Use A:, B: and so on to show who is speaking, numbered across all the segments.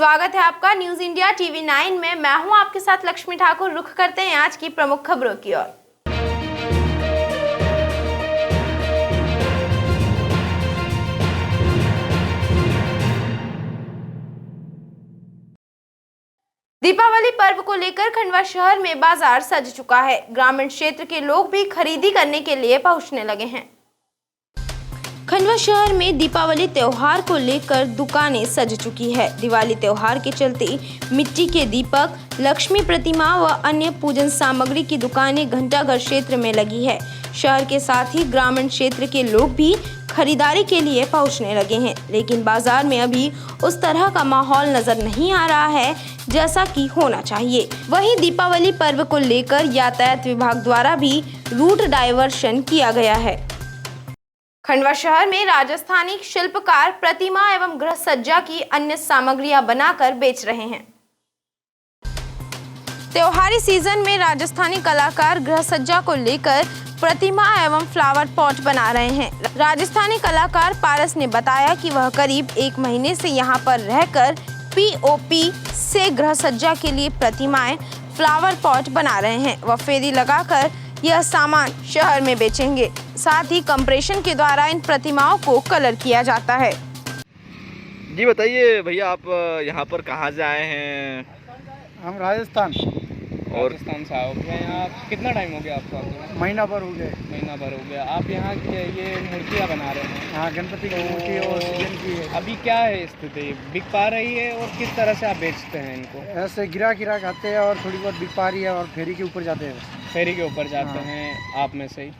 A: स्वागत है आपका न्यूज इंडिया टीवी 9 में। मैं हूं आपके साथ लक्ष्मी ठाकुर। रुख करते हैं आज की प्रमुख खबरों की ओर। दीपावली पर्व को लेकर खंडवा शहर में बाजार सज चुका है। ग्रामीण क्षेत्र के लोग भी खरीदी करने के लिए पहुंचने लगे हैं। खंडवा शहर में दीपावली त्योहार को लेकर दुकानें सज चुकी है। दिवाली त्योहार के चलते मिट्टी के दीपक, लक्ष्मी प्रतिमा व अन्य पूजन सामग्री की दुकानें घंटाघर क्षेत्र में लगी है। शहर के साथ ही ग्रामीण क्षेत्र के लोग भी खरीदारी के लिए पहुंचने लगे हैं, लेकिन बाजार में अभी उस तरह का माहौल नजर नहीं आ रहा है जैसा कि होना चाहिए। वहीं दीपावली पर्व को लेकर यातायात विभाग द्वारा भी रूट डायवर्शन किया गया है। खंडवा शहर में राजस्थानी शिल्पकार प्रतिमा एवं गृह सज्जा की अन्य सामग्रियां बनाकर बेच रहे हैं। त्योहारी सीजन में राजस्थानी कलाकार गृह सज्जा को लेकर प्रतिमा एवं फ्लावर पॉट बना रहे हैं। राजस्थानी कलाकार पारस ने बताया कि वह करीब 1 महीने से यहां पर रहकर पीओपी से गृह सज्जा के लिए प्रतिमाएं, फ्लावर पॉट बना रहे हैं। वह फेरी लगाकर यह सामान शहर में बेचेंगे। साथ ही कंप्रेशन के द्वारा इन प्रतिमाओं को कलर किया जाता है।
B: जी बताइए भैया, आप यहाँ पर कहाँ से आए हैं?
C: हम राजस्थान
B: से आए हो। यहाँ कितना टाइम हो गया आपको?
C: महीना भर हो गया।
D: महीना भर हो गया। आप यहाँ ये मूर्तियाँ बना रहे हैं?
C: हाँ, गणपति की मूर्ति और सीजन की है।
D: अभी क्या है स्थिति, बिक पा रही है और किस तरह से आप बेचते हैं इनको?
C: ऐसे गिरा आते हैं और थोड़ी बहुत बिक पा रही है और फेरी के ऊपर जाते हैं।
D: फेरी के ऊपर जाते
C: हाँ।
D: हैं आप में से ही?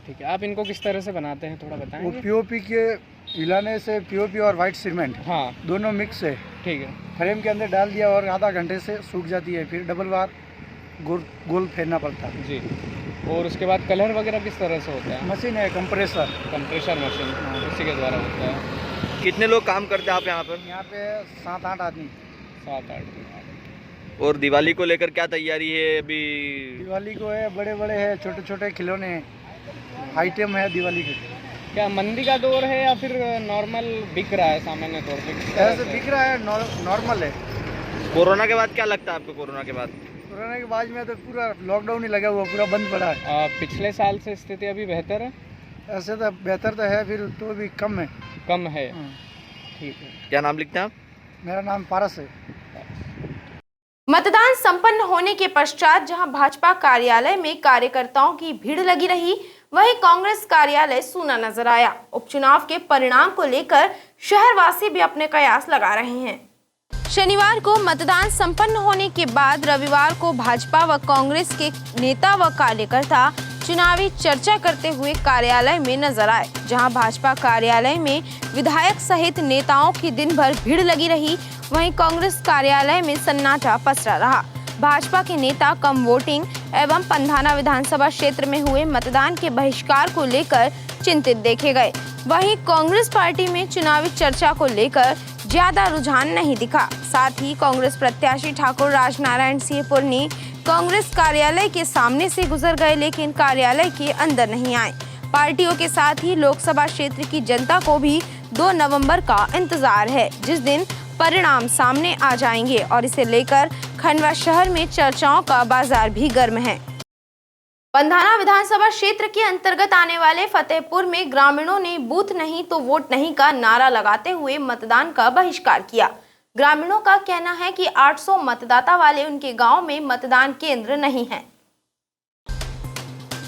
D: ठीक है। आप इनको किस तरह से बनाते हैं थोड़ा बताएंगे?
C: वो पीओपी के हिलाने से पीओपी और वाइट सीमेंट दोनों मिक्स है।
D: ठीक है।
C: फ्रेम के अंदर डाल दिया और आधा घंटे से सूख जाती है, फिर डबल बार गोल फेरना पड़ता है
D: जी। और उसके बाद कलर वगैरह किस तरह से होता है?
C: मशीन है, कंप्रेसर
D: मशीन, उसी के द्वारा होता है।
B: कितने लोग काम करते हैं आप यहाँ पर?
C: यहाँ पे 7-8 आदमी।
D: 7-8।
B: और दिवाली को लेकर क्या तैयारी है अभी?
C: दिवाली को है, बड़े बड़े है, छोटे छोटे खिलौने आइटम है दिवाली के।
D: क्या मंदी का दौर है या फिर नॉर्मल बिक रहा है सामान्य तौर पे?
C: ऐसे बिक रहा है, नॉर्मल है।
B: कोरोना के बाद क्या लगता है आपको? कोरोना के बाद
C: में तो पूरा लॉकडाउन ही लगा हुआ, पूरा बंद पड़ा है।
D: पिछले साल से स्थिति अभी बेहतर है?
C: ऐसे तो बेहतर तो है, फिर तो भी कम है।
D: कम है। ठीक है।
B: क्या नाम लिखते हैं आप?
C: मेरा नाम पारस है।
A: मतदान संपन्न होने के पश्चात जहां भाजपा कार्यालय में कार्यकर्ताओं की भीड़ लगी रही, वहीं कांग्रेस कार्यालय सूना नजर आया। उपचुनाव के परिणाम को लेकर शहरवासी भी अपने कयास लगा रहे हैं। शनिवार को मतदान संपन्न होने के बाद रविवार को भाजपा व कांग्रेस के नेता व कार्यकर्ता चुनावी चर्चा करते हुए कार्यालय में नजर आए। जहां भाजपा कार्यालय में विधायक सहित नेताओं की दिन भर भीड़ लगी रही, वहीं कांग्रेस कार्यालय में सन्नाटा पसरा रहा। भाजपा के नेता कम वोटिंग एवं पंधाना विधानसभा क्षेत्र में हुए मतदान के बहिष्कार को लेकर चिंतित देखे गए। वहीं कांग्रेस पार्टी में चुनावी चर्चा को लेकर ज्यादा रुझान नहीं दिखा। साथ ही कांग्रेस प्रत्याशी ठाकुर राजनारायण सिंह पुरनी कांग्रेस कार्यालय के सामने से गुजर गए, लेकिन कार्यालय के अंदर नहीं आए। पार्टियों के साथ ही लोकसभा क्षेत्र की जनता को भी 2 नवंबर का इंतजार है, जिस दिन परिणाम सामने आ जाएंगे और इसे लेकर खंडवा शहर में चर्चाओं का बाजार भी गर्म है। पंधाना विधानसभा क्षेत्र के अंतर्गत आने वाले फतेहपुर में ग्रामीणों ने बूथ नहीं तो वोट नहीं का नारा लगाते हुए मतदान का बहिष्कार किया। ग्रामीणों का कहना है कि 800 मतदाता वाले उनके गांव में मतदान केंद्र नहीं है।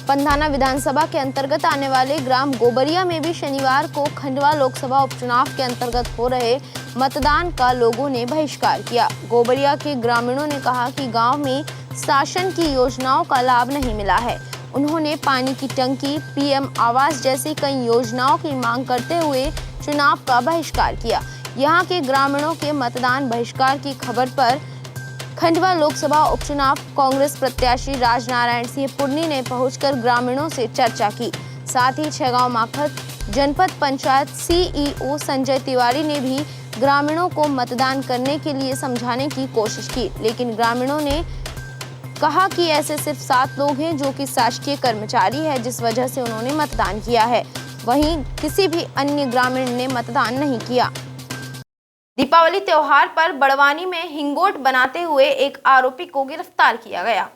A: पंधाना विधानसभा के अंतर्गत आने वाले ग्राम गोबरिया में भी शनिवार को खंडवा लोकसभा उपचुनाव के अंतर्गत हो रहे मतदान का लोगों ने बहिष्कार किया। गोबरिया के ग्रामीणों ने कहा कि गांव में शासन की योजनाओं का लाभ नहीं मिला है। उन्होंने पानी की टंकी, पीएम आवास जैसी कई योजनाओं की मांग करते हुए चुनाव का बहिष्कार किया। यहां के ग्रामीणों के मतदान बहिष्कार की खबर पर खंडवा लोकसभा उपचुनाव कांग्रेस प्रत्याशी राजनारायण सिंह पुरनी ने पहुंचकर ग्रामीणों से चर्चा की। साथ ही छैगांव माखत जनपद पंचायत सीईओ संजय तिवारी ने भी ग्रामीणों को मतदान करने के लिए समझाने की कोशिश की, लेकिन ग्रामीणों ने कहा कि ऐसे सिर्फ 7 लोग हैं जो कि शासकीय कर्मचारी है, जिस वजह से उन्होंने मतदान किया है। वहीं किसी भी अन्य ग्रामीण ने मतदान नहीं किया। दीपावली त्योहार पर बड़वानी में हिंगोट बनाते हुए एक आरोपी को गिरफ्तार किया गया।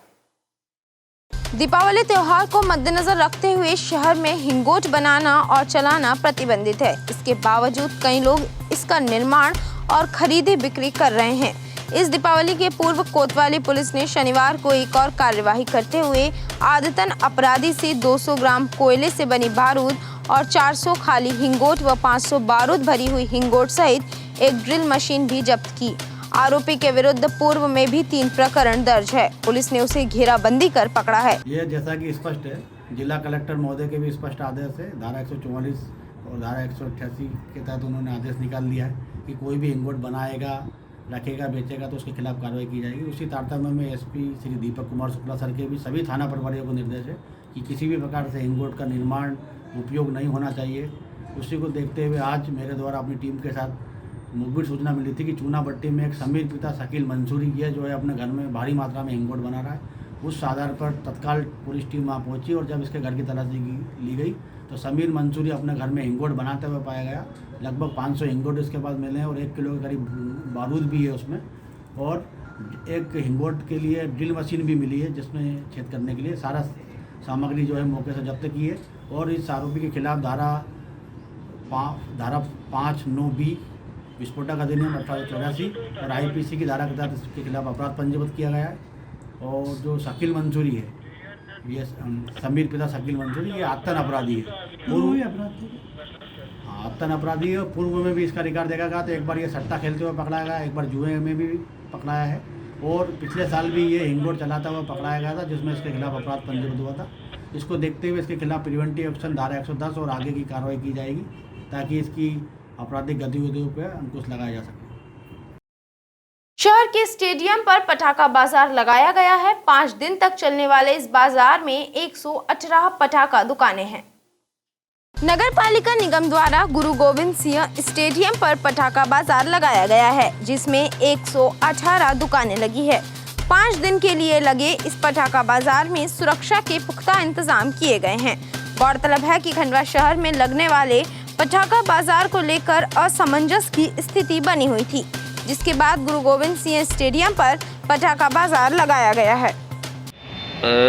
A: दीपावली त्योहार को मद्देनजर रखते हुए शहर में हिंगोट बनाना और चलाना प्रतिबंधित है। इसके बावजूद कई लोग इसका निर्माण और खरीदी बिक्री कर रहे हैं। इस दीपावली के पूर्व कोतवाली पुलिस ने शनिवार को एक और कार्यवाही करते हुए आदतन अपराधी से 200 ग्राम कोयले से बनी बारूद और 400 खाली हिंगोट व 500 बारूद भरी हुई हिंगोट सहित एक ड्रिल मशीन भी जब्त की। आरोपी के विरुद्ध पूर्व में भी 3 प्रकरण दर्ज है। पुलिस ने उसे घेराबंदी कर पकड़ा है।
E: यह जैसा कि स्पष्ट है, जिला कलेक्टर महोदय के भी स्पष्ट आदेश है, धारा 144 और धारा 188 के तहत उन्होंने आदेश निकाल दिया है कि कोई भी हिंगोट बनाएगा, रखेगा, बेचेगा तो उसके खिलाफ कार्रवाई की जाएगी। उसी तारतम्य में एसपी श्री दीपक कुमार शुक्ला सर के भी सभी थाना प्रभारियों को निर्देश है कि किसी भी प्रकार से हिंगोट का निर्माण उपयोग नहीं होना चाहिए। उसी को देखते हुए आज मेरे द्वारा अपनी टीम के साथ मुखबिर सूचना मिली थी कि चूना भट्टी में एक समीर पिता शकील मंसूरी है जो है अपने घर में भारी मात्रा में हिंगोट बना रहा है। उस आधार पर तत्काल पुलिस टीम वहाँ पहुँची और जब इसके घर की तलाशी ली गई तो समीर मंसूरी अपने घर में हिंगोट बनाते हुए पाया गया। लगभग 500 हिंगोट इसके पास मिले हैं और 1 किलो के करीब बारूद भी है उसमें, और एक हिंगोट के लिए ड्रिल मशीन भी मिली है जिसमें छेद करने के लिए सारा सामग्री जो है मौके से जब्त की है। और इस आरोपी के खिलाफ धारा 5(9)(b) विस्फोटक अधिनियम 1884 और IPC की धारा के तहत इसके खिलाफ अपराध पंजीबद्ध किया गया है। और जो शकील मंसूरी है, ये समीर पिता शकील मंसूरी, ये आतन अपराधी है, आतन अपराधी है। पूर्व में भी इसका रिकॉर्ड देखा गया तो एक बार ये सट्टा खेलते हुए पकड़ाया गया, एक बार जुए में भी पकड़ाया है और पिछले साल भी ये हिंगोट चलाता हुआ पकड़ाया गया था जिसमें इसके खिलाफ अपराध पंजीबद्ध हुआ था। इसको देखते हुए इसके खिलाफ प्रिवेंटिव एक्शन धारा 110 और आगे की कार्रवाई की जाएगी ताकि इसकी आपराधिक गतिविधियों पर अंकुश लगाया जा सके।
A: शहर के स्टेडियम पर पटाखा बाजार लगाया गया है। 5 दिन तक चलने वाले इस बाजार में 118 पटाखा दुकानें हैं। नगर पालिका निगम द्वारा गुरु गोविंद सिंह स्टेडियम पर पटाखा बाजार लगाया गया है जिसमें 118 दुकानें लगी है। 5 दिन के लिए लगे इस पटाखा बाजार में सुरक्षा के पुख्ता इंतजाम किए गए हैं। गौरतलब है कि खंडवा शहर में लगने वाले पटाखा बाजार को लेकर असमंजस की स्थिति बनी हुई थी, जिसके बाद गुरु गोविंद सिंह स्टेडियम पर पटाखा बाजार लगाया गया है।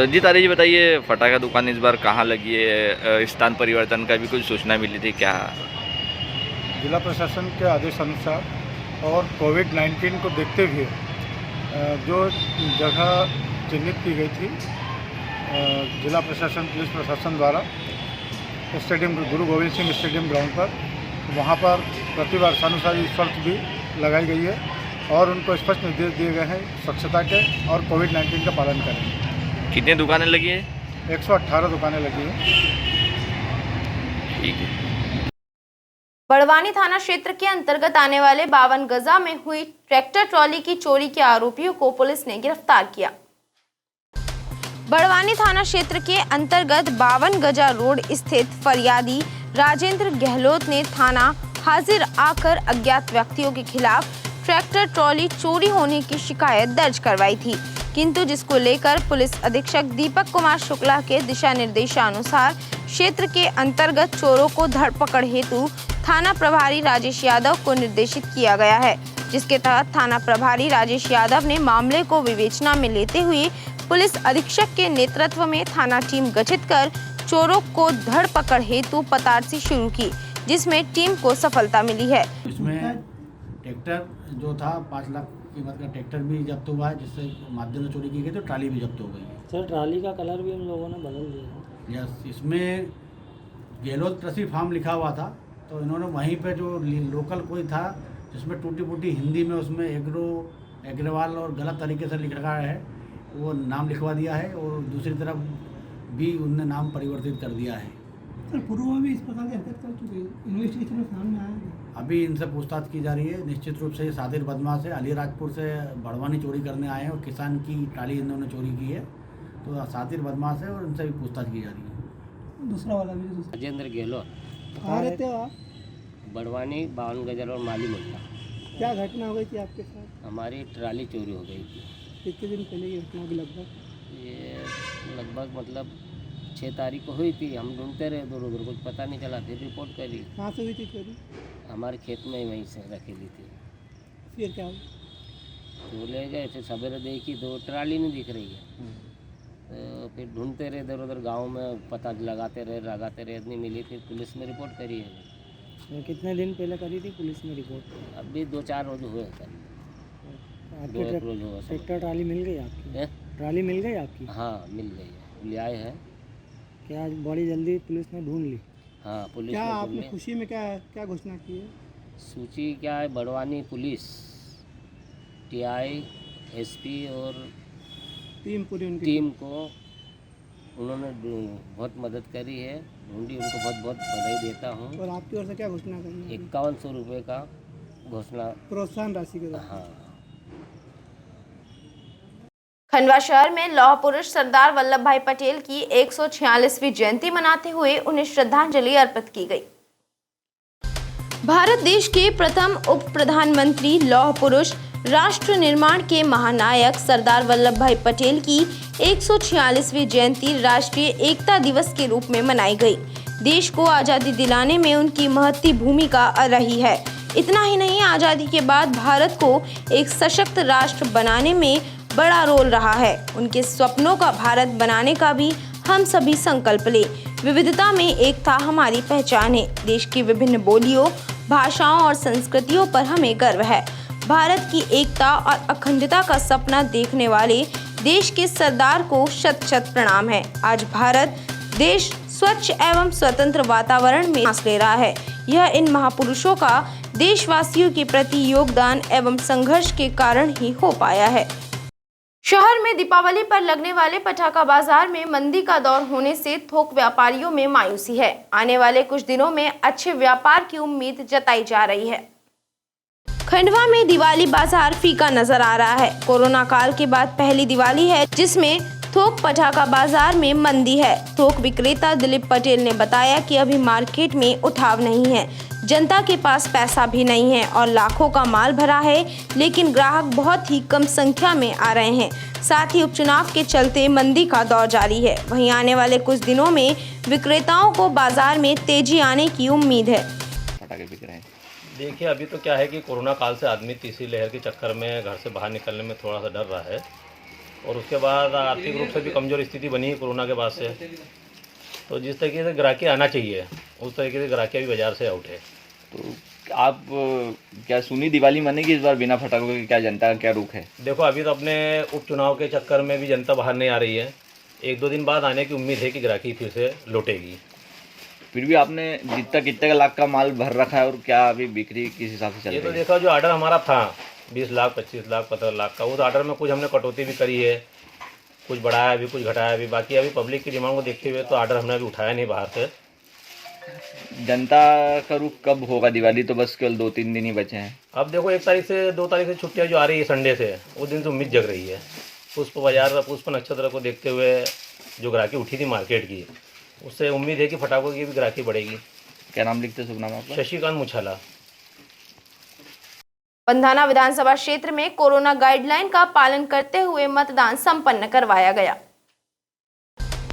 B: जी तारी जी बताइए, पटाखा दुकान इस बार कहाँ लगी है? स्थान परिवर्तन का भी कुछ सूचना मिली थी क्या?
F: जिला प्रशासन के आदेश अनुसार और कोविड-19 को देखते हुए जो जगह चिन्हित की गई थी जिला प्रशासन पुलिस प्रशासन द्वारा स्टेडियम गुरु गोविंद सिंह स्टेडियम ग्राउंड पर, वहाँ पर प्रतिवर्षानुसार ये शर्त भी लगाई गई है और उनको स्पष्ट निर्देश दिए गए हैं स्वच्छता के और कोविड-19 का पालन करें।
B: कितनी दुकानें लगी है?
F: 118 दुकानें लगी हैं।
B: ठीक है।
A: बड़वानी थाना क्षेत्र के अंतर्गत आने वाले 52 गजा में हुई ट्रैक्टर ट्रॉली की चोरी के आरोपियों को पुलिस ने गिरफ्तार किया। बड़वानी थाना क्षेत्र के अंतर्गत 52 गजा रोड स्थित फरियादी राजेंद्र गहलोत ने थाना हाजिर आकर अज्ञात व्यक्तियों के खिलाफ ट्रैक्टर ट्रॉली चोरी होने की शिकायत दर्ज करवाई थी, किंतु जिसको लेकर पुलिस अधीक्षक दीपक कुमार शुक्ला के दिशा निर्देशानुसार क्षेत्र के अंतर्गत चोरों को धरपकड़ हेतु थाना प्रभारी राजेश यादव को निर्देशित किया गया है, जिसके तहत थाना प्रभारी राजेश यादव ने मामले को विवेचना में लेते हुए पुलिस अधीक्षक के नेतृत्व में थाना टीम गठित कर चोरों को धरपकड़ हेतु पतारसी शुरू की, जिसमें टीम को सफलता मिली है।
E: इसमें ट्रैक्टर जो था 5 लाख कीमत का ट्रैक्टर भी जब्त हुआ है जिससे माध्यम से चोरी की गई, तो ट्राली भी जब्त हो गई है।
G: सर ट्राली का कलर भी हम लोगों ने बदल दिया।
E: यस, इसमें गहलोत कृषि फार्म लिखा हुआ था, तो इन्होंने वहीं पे जो लोकल कोई था जिसमें टूटी फूटी हिंदी में उसमें एग्रवाल और गलत तरीके से लिख रखा है, वो नाम लिखवा दिया है और दूसरी तरफ भी उनने नाम परिवर्तित कर दिया है।
C: सर पूर्व में भी इस प्रकार की हरकत कर चुके हैं, इन्वेस्टिगेशन में सामने आया है।
E: अभी इनसे पूछताछ की जा रही है। निश्चित रूप से ये सादिर बदमाश है, अलीराजपुर से बड़वानी चोरी करने आए हैं और किसान की ट्राली इन्होंने चोरी की है, तो सादिर बदमाश है और इनसे भी पूछताछ की जा रही है।
C: दूसरा वाला भी
G: राजेंद्र गहलोत,
C: कहाँ रहते हो आप?
G: बड़वानी 52 गजर और माली मोहल्ला।
C: क्या घटना हो गई थी आपके साथ?
G: हमारी ट्राली चोरी हो गई थी।
C: कितने दिन पहले की घटना? लगभग
G: ये लगभग मतलब 6 तारीख को हुई थी। हम ढूंढते रहे इधर उधर, कुछ पता नहीं चला, फिर रिपोर्ट करी।
C: कहाँ से हुई थी चोरी?
G: हमारे खेत में वहीं से रखेली थी।
C: फिर क्या हुआ?
G: तो ले गए, फिर सवेरे देखी तो ट्राली नहीं दिख रही है। तो फिर ढूंढते रहे इधर उधर गाँव में, पता लगाते रहे, नहीं मिली। फिर पुलिस में रिपोर्ट करी है।
C: तो कितने दिन पहले करी थी पुलिस में रिपोर्ट?
G: अभी 2-4 रोज हुए सर,
C: आपकी
G: 2-1 रोज हुआ सर।
C: ट्रैक्टर ट्राली मिल गई आपकी?
G: हैं?
C: ट्राली मिल गई आपकी?
G: हाँ मिल गई है, ले आए हैं।
C: क्या बड़ी जल्दी पुलिस ने ढूंढ ली?
G: हाँ पुलिस
C: क्या
G: ने ढूंढ
C: आपने
G: लिया।
C: खुशी में क्या घोषणा की है?
G: सूची क्या है, बड़वानी पुलिस, टीआई, एसपी और
C: टीम पूरी उनकी?
G: टीम को उन्होंने बहुत मदद करी है, ढूंढी, उनको बहुत बहुत बधाई देता हूँ।
C: और आपकी ओर से क्या घोषणा करनी है?
G: 5100 रुपये का घोषणा।
C: प्रोत्साहन राशि के?
G: हाँ।
A: खंडवा शहर में लौह पुरुष सरदार वल्लभ भाई पटेल की 146वीं जयंती मनाते हुए उन्हें श्रद्धांजलि अर्पित की गई। भारत देश के प्रथम उप प्रधानमंत्री, लौह पुरुष, राष्ट्र निर्माण के महानायक सरदार वल्लभ भाई पटेल की 146वीं जयंती राष्ट्रीय एकता दिवस के रूप में मनाई गई। देश को आज़ादी दिलाने में उनकी महत्वपूर्ण भूमिका रही है। इतना ही नहीं, आज़ादी के बाद भारत को एक सशक्त राष्ट्र बनाने में बड़ा रोल रहा है। उनके सपनों का भारत बनाने का भी हम सभी संकल्प लें। विविधता में एकता हमारी पहचान है। देश की विभिन्न बोलियों, भाषाओं और संस्कृतियों पर हमें गर्व है। भारत की एकता और अखंडता का सपना देखने वाले देश के सरदार को शत शत प्रणाम है। आज भारत देश स्वच्छ एवं स्वतंत्र वातावरण में सांस ले रहा है। यह इन महापुरुषों का देशवासियों के प्रति योगदान एवं संघर्ष के कारण ही हो पाया है। शहर में दीपावली पर लगने वाले पटाखा बाजार में मंदी का दौर होने से थोक व्यापारियों में मायूसी है। आने वाले कुछ दिनों में अच्छे व्यापार की उम्मीद जताई जा रही है। खंडवा में दिवाली बाजार फीका नजर आ रहा है। कोरोना काल के बाद पहली दिवाली है जिसमें थोक पटाखा बाजार में मंदी है। थोक विक्रेता दिलीप पटेल ने बताया कि अभी मार्केट में उठाव नहीं है, जनता के पास पैसा भी नहीं है और लाखों का माल भरा है, लेकिन ग्राहक बहुत ही कम संख्या में आ रहे हैं। साथ ही उपचुनाव के चलते मंदी का दौर जारी है। वहीं आने वाले कुछ दिनों में विक्रेताओं को बाजार में तेजी आने की उम्मीद है।
B: पटाखे बिक रहे हैं।
H: देखिए, अभी तो क्या है कि कोरोना काल से आदमी तीसरी लहर के चक्कर में घर से बाहर निकलने में थोड़ा सा डर रहा है, और उसके बाद आर्थिक रूप से भी कमज़ोर स्थिति बनी है कोरोना के बाद से। तो जिस तरीके से ग्राहकी आना चाहिए उस तरीके से ग्राहकी अभी बाज़ार से आउट है।
B: तो आप क्या सुनी दिवाली मनेगी इस बार बिना फटाखों के? क्या जनता का क्या रुख है?
H: देखो, अभी तो अपने उपचुनाव के चक्कर में भी जनता बाहर नहीं आ रही है। 1-2 दिन बाद आने की उम्मीद है कि ग्राहकी फिर से लौटेगी।
B: फिर भी आपने कितने लाख का माल भर रखा है और क्या अभी बिक्री किस हिसाब से चल रही है?
H: ये तो देखा, जो ऑर्डर हमारा था 20 लाख, 25 लाख, 15 लाख का, उस ऑर्डर में कुछ हमने कटौती भी करी है, कुछ बढ़ाया भी, कुछ घटाया भी। बाकी अभी पब्लिक की डिमांड को देखते हुए तो ऑर्डर हमने अभी उठाया नहीं बाहर से।
B: जनता का रुख कब होगा? दिवाली तो बस केवल 2-3 दिन ही बचे हैं।
H: अब देखो, 1 तारीख से 2 तारीख से छुट्टियाँ जो आ रही है संडे से, उस दिन से उम्मीद जग रही है। पुष्प बाजार, पुष्प नक्षत्र को देखते हुए जो ग्राहकी उठी थी मार्केट की, उससे उम्मीद है कि फटाखों की भी ग्राहकी बढ़ेगी।
B: क्या नाम लिखते शुभ नाम आपका?
H: शशिकांत मुछाला।
A: पंधाना विधानसभा क्षेत्र में कोरोना गाइडलाइन का पालन करते हुए मतदान संपन्न करवाया गया।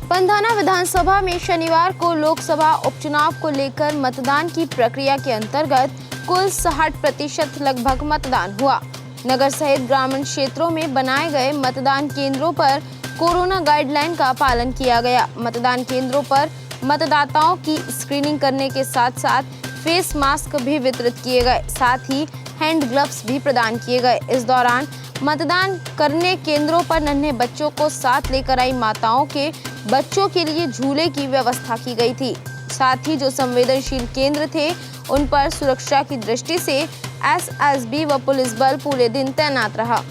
A: पंधाना विधानसभा में शनिवार को लोकसभा उपचुनाव को लेकर मतदान की प्रक्रिया के अंतर्गत कुल 60% लगभग मतदान हुआ। नगर सहित ग्रामीण क्षेत्रों में बनाए गए मतदान केंद्रों पर कोरोना गाइडलाइन का पालन किया गया। मतदान केंद्रों पर मतदाताओं की स्क्रीनिंग करने के साथ साथ फेस मास्क भी वितरित किए गए, साथ ही हैंड ग्लव्स भी प्रदान किए गए। इस दौरान मतदान करने केंद्रों पर नन्हे बच्चों को साथ लेकर आई माताओं के बच्चों के लिए झूले की व्यवस्था की गई थी। साथ ही जो संवेदनशील केंद्र थे उन पर सुरक्षा की दृष्टि से एसएसबी व पुलिस बल पूरे दिन तैनात रहा।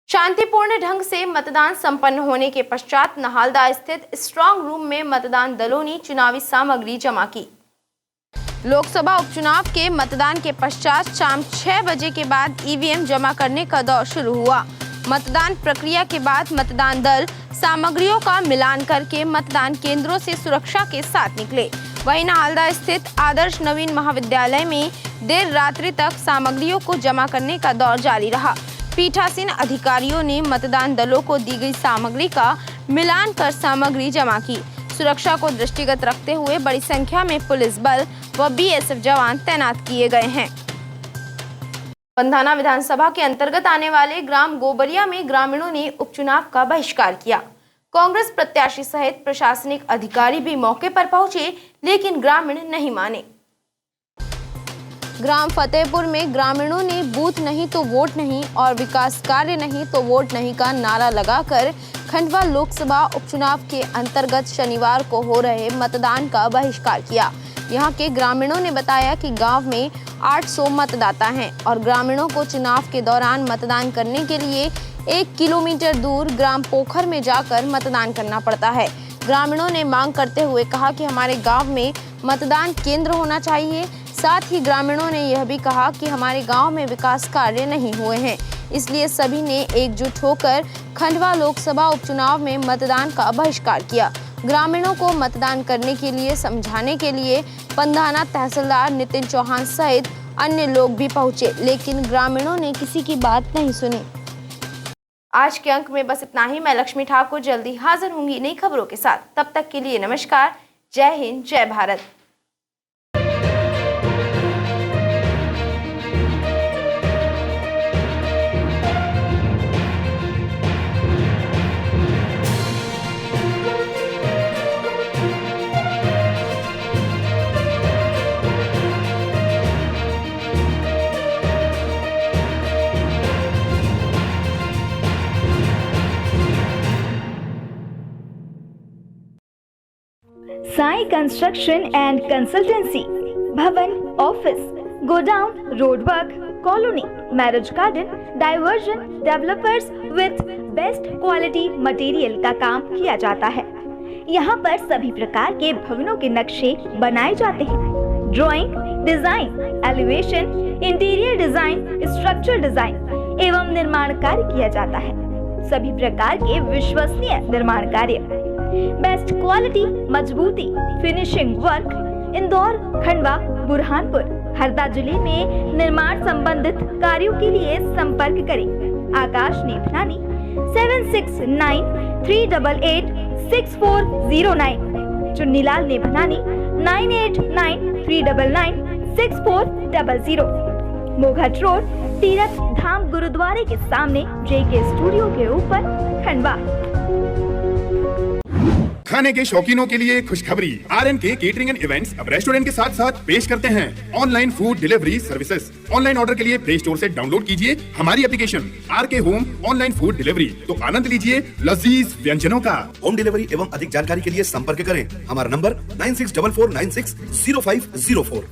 A: शांतिपूर्ण ढंग से मतदान संपन्न होने के पश्चात नहालदा स्थित स्ट्रांग रूम में मतदान दलों ने चुनावी सामग्री जमा की। लोकसभा उपचुनाव के मतदान के पश्चात शाम 6 बजे के बाद ईवीएम जमा करने का दौर शुरू हुआ। मतदान प्रक्रिया के बाद मतदान दल सामग्रियों का मिलान करके मतदान केंद्रों से सुरक्षा के साथ निकले। वहीं नहालदा स्थित आदर्श नवीन महाविद्यालय में देर रात्रि तक सामग्रियों को जमा करने का दौर जारी रहा। पीठासीन अधिकारियों ने मतदान दलों को दी गई सामग्री का मिलान कर सामग्री जमा की। सुरक्षा को दृष्टिगत रखते हुए बड़ी संख्या में पुलिस बल व बीएसएफ जवान तैनात किए गए हैं। पंधाना विधानसभा के अंतर्गत आने वाले ग्राम गोबरिया में ग्रामीणों ने उपचुनाव का बहिष्कार किया। कांग्रेस प्रत्याशी सहित प्रशासनिक अधिकारी भी मौके पर पहुंचे, लेकिन ग्रामीण नहीं माने। ग्राम फतेहपुर में ग्रामीणों ने बूथ नहीं तो वोट नहीं और विकास कार्य नहीं तो वोट नहीं का नारा लगाकर खंडवा लोकसभा उपचुनाव के अंतर्गत शनिवार को हो रहे मतदान का बहिष्कार किया। यहां के ग्रामीणों ने बताया कि गांव में 800 मतदाता हैं और ग्रामीणों को चुनाव के दौरान मतदान करने के लिए 1 किलोमीटर दूर ग्राम पोखर में जाकर मतदान करना पड़ता है। ग्रामीणों ने मांग करते हुए कहा कि हमारे गांव में मतदान केंद्र होना चाहिए। साथ ही ग्रामीणों ने यह भी कहा कि हमारे गांव में विकास कार्य नहीं हुए हैं, इसलिए सभी ने एकजुट होकर खंडवा लोकसभा उपचुनाव में मतदान का बहिष्कार किया। ग्रामीणों को मतदान करने के लिए समझाने के लिए पंधाना तहसीलदार नितिन चौहान सहित अन्य लोग भी पहुंचे, लेकिन ग्रामीणों ने किसी की बात नहीं सुनी। आज के अंक में बस इतना ही। मैं लक्ष्मी ठाकुर जल्दी हाजिर होंगी नई खबरों के साथ। तब तक के लिए नमस्कार। जय हिंद, जय Bharat.
I: Sai construction and consultancy, भवन, office, godown, road work, colony, marriage garden, diversion, developers with best quality material का काम किया जाता है। यहाँ पर सभी प्रकार के भवनों के नक्शे बनाए जाते हैं। Drawing, design, elevation, interior design, structure design एवं निर्माण कार्य किया जाता है। सभी प्रकार के विश्वसनीय निर्माण कार्य, बेस्ट क्वालिटी, मजबूती, फिनिशिंग वर्क इंदौर, खंडवा, बुरहानपुर, हरदा जिले में निर्माण संबंधित कार्यों के लिए संपर्क करें। आकाश नेभनानी 7693886409, चुन्नीलाल नेभनानी 9893996400, मोघट रोड, तीरथ धाम गुरुद्वारे के सामने, जेके स्टूडियो के ऊपर, खंडवा।
J: खाने के शौकीनों के लिए खुशखबरी, RNK केटरिंग एंड इवेंट्स अब रेस्टोरेंट के साथ साथ पेश करते हैं online food delivery services. Online order के लिए प्ले स्टोर से डाउनलोड कीजिए हमारी application RK home online food delivery, तो आनंद लीजिए लजीज व्यंजनों का।
K: होम डिलीवरी एवं अधिक जानकारी के लिए संपर्क करें हमारा नंबर 9644960504।